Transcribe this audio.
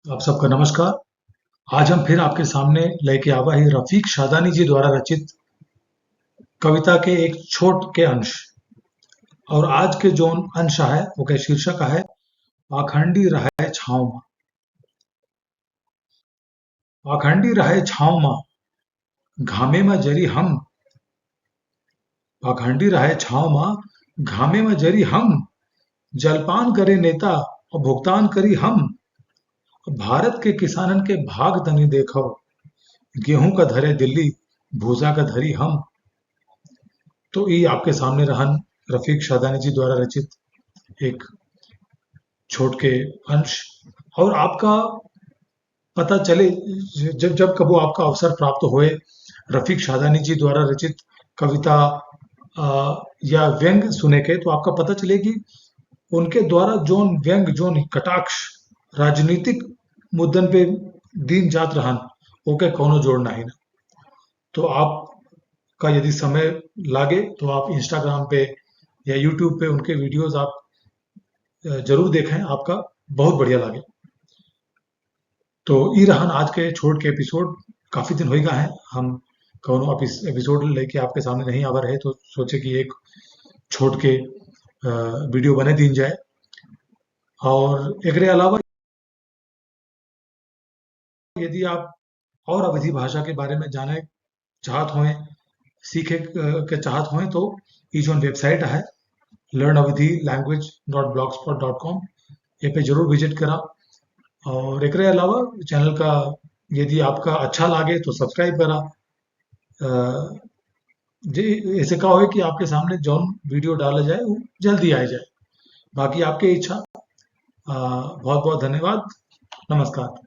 आप सबका नमस्कार। आज हम फिर आपके सामने लेके आवा है रफीक शादानी जी द्वारा रचित कविता के एक छोट के अंश। और आज के जो अंश है वो के शीर्षक है पाखंडी रहे छाँव मां। पाखंडी रहे छाँव मां, घामे में जरी हम। पाखंडी रहे छाँव मां, घामे में जरी हम। जलपान करे नेता और भुगतान करी हम। भारत के किसानन के भाग तनी देखो, गेहूं का धरे दिल्ली, भूसा का धरी हम। तो ये आपके सामने रहन रफीक शादानी जी द्वारा रचित एक छोट के अंश। और आपका पता चले जब जब कबो आपका अवसर प्राप्त होए रफीक शादानी जी द्वारा रचित कविता या व्यंग सुने के, तो आपका पता चले कि उनके द्वारा जोन व्यंग जोन कटाक्ष राजनीतिक मुद्दन पे दीन जात रहन, ओके कोनो जोड़ नहीं ना। तो आपका यदि समय लागे तो आप इंस्टाग्राम पे या यूट्यूब पे उनके वीडियोस आप जरूर देखें, आपका बहुत बढ़िया लागे। तो ई रहन आज के छोट के एपिसोड। काफी दिन होइगा है हम कौनो एपिसोड लेके आपके सामने नहीं आवा रहे, तो सोचे कि एक छोट के वीडियो बने दीन जाए। और एकरे अलावा यदि आप और अवधि भाषा के बारे में जाने चाहत हों, सीखे के चाहत हों, तो ये जो वेबसाइट है learnavidhilanguage.blogspot.com, ये पे जरूर विजिट करा। और एकरे अलावा चैनल का यदि आपका अच्छा लागे तो सब्सक्राइब करा। जी, ऐसे का हो कि आपके सामने जौन वीडियो डाला जाए वो जल्दी आ जाए। बाकी आपकी इच्छा। बहुत बहुत धन्यवाद। नमस्कार।